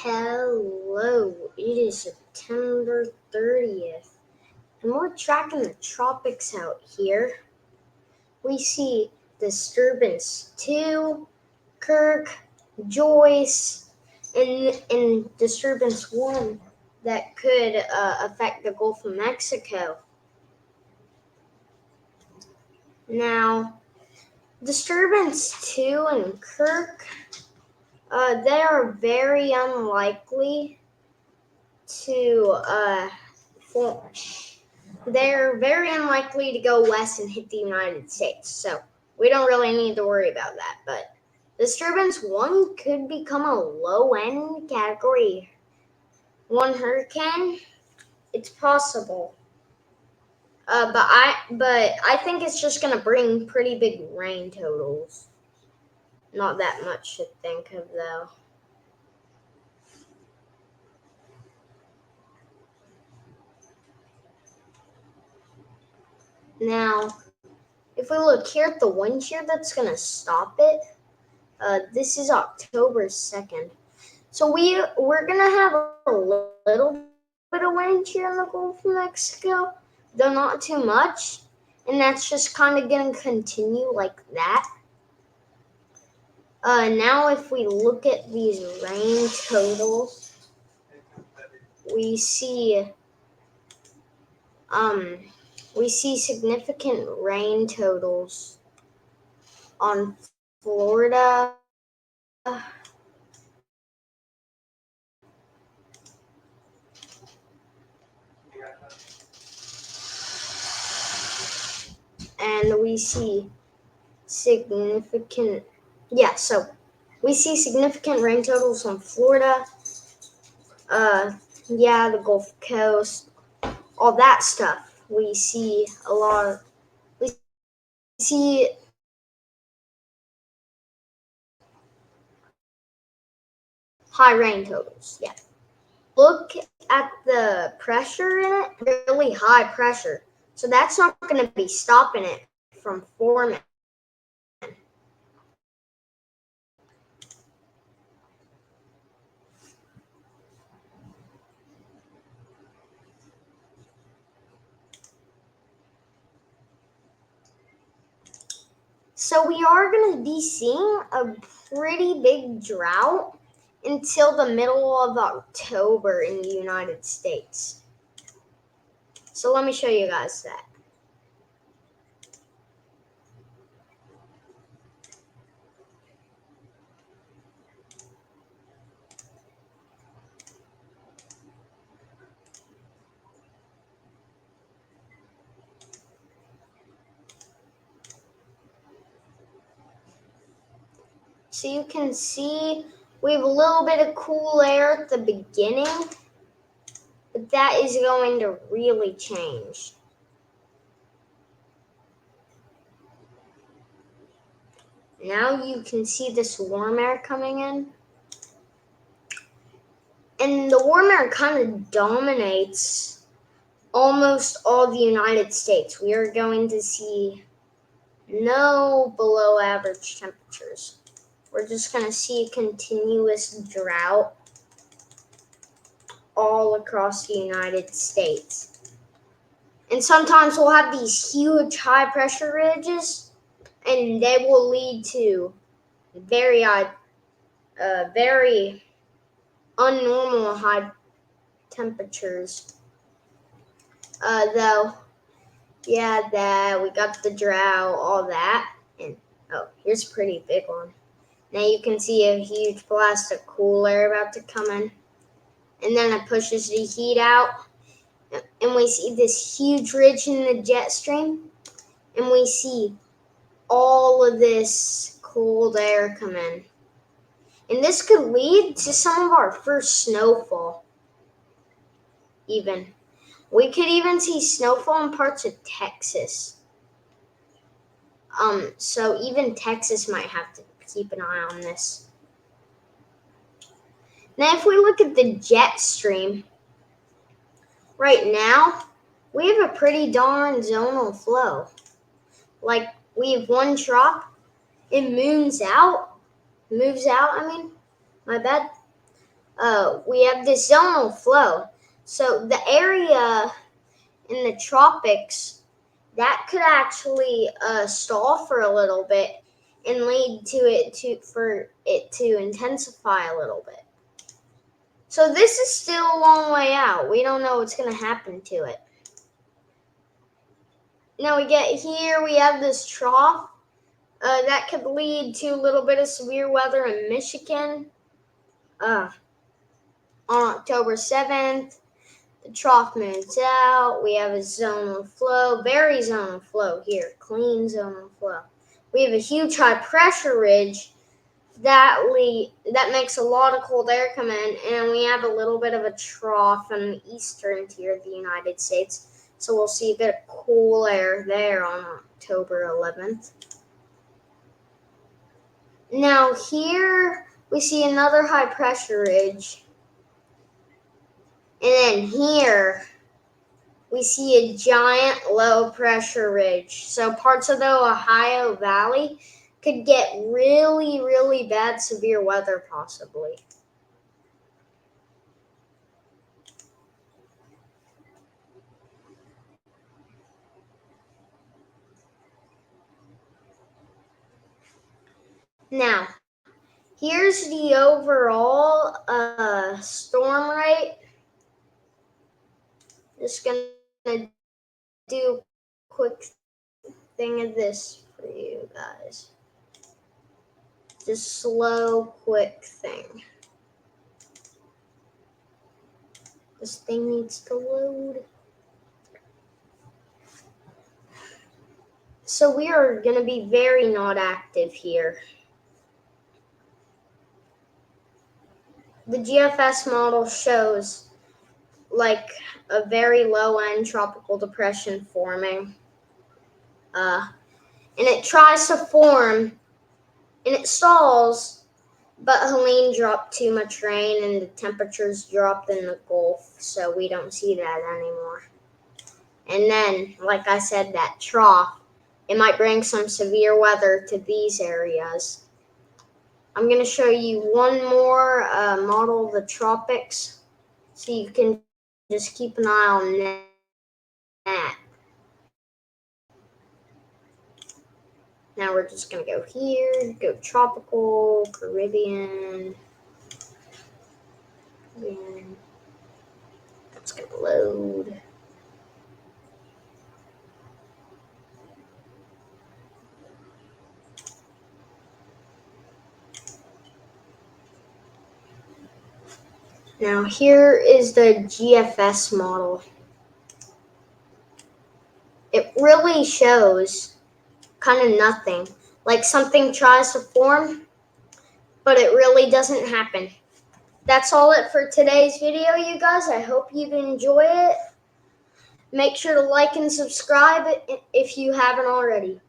Hello, it is September 30th, and we're tracking the tropics out here. We see Disturbance 2, Kirk, Joyce, and Disturbance 1 that could affect the Gulf of Mexico. Now, Disturbance 2 and Kirk, they are very unlikely to form. They're very unlikely to go west and hit the United States, so we don't really need to worry about that. But Disturbance 1 could become a low-end Category 1 hurricane. It's possible. But I think it's just going to bring pretty big rain totals. Not that much to think of, though. Now, if we look here at the wind shear that's going to stop it, this is October 2nd. So we're going to have a little bit of wind shear in the Gulf of Mexico, though not too much. And that's just kind of going to continue like that. Now if we look at these rain totals, we see significant rain totals on Florida, and we see significant rain totals on Florida, the Gulf Coast, all that stuff. We see high rain totals. Yeah. Look at the pressure in it, really high pressure. So that's not going to be stopping it from forming. So we are going to be seeing a pretty big drought until the middle of October in the United States. So let me show you guys that. So you can see we have a little bit of cool air at the beginning, but that is going to really change. Now you can see this warm air coming in. And the warm air kind of dominates almost all the United States. We are going to see no below average temperatures. We're just going to see a continuous drought all across the United States. And sometimes we'll have these huge high pressure ridges, and they will lead to very unnormal high temperatures. We got the drought, all that. And here's a pretty big one. Now you can see a huge blast of cool air about to come in. And then it pushes the heat out. And we see this huge ridge in the jet stream. And we see all of this cold air come in. And this could lead to some of our first snowfall. We could even see snowfall in parts of Texas. So even Texas might have to keep an eye on this. Now, if we look at the jet stream, right now, we have a pretty darn zonal flow. Like, we have one trop, it moves out, we have this zonal flow. So the area in the tropics, that could actually stall for a little bit and lead for it to intensify a little bit. So this is still a long way out. We don't know what's going to happen to it. Now we get here, we have this trough. That could lead to a little bit of severe weather in Michigan on October 7th. The trough moves out. We have a zonal flow, very zonal flow here, clean zonal flow. We have a huge high pressure ridge that makes a lot of cold air come in, and we have a little bit of a trough in the eastern tier of the United States. So we'll see a bit of cool air there on October 11th. Now here we see another high pressure ridge. And then here we see a giant low pressure ridge. So parts of the Ohio Valley could get really, really bad severe weather possibly. Now, here's the overall storm rate. Just gonna do a quick thing of this for you guys. Just slow, quick thing. This thing needs to load. So we are going to be very not active here. The GFS model shows like a very low end tropical depression forming. And it tries to form and it stalls, but Helene dropped too much rain and the temperatures dropped in the Gulf, so we don't see that anymore. And then, like I said, that trough, it might bring some severe weather to these areas. I'm going to show you one more model of the tropics, so you can just keep an eye on that. Now we're just going to go here, go tropical, Caribbean. That's going to load. Now here is the GFS model. It really shows kind of nothing. Like something tries to form, but it really doesn't happen. That's all it for today's video, you guys. I hope you enjoy it. Make sure to like and subscribe if you haven't already.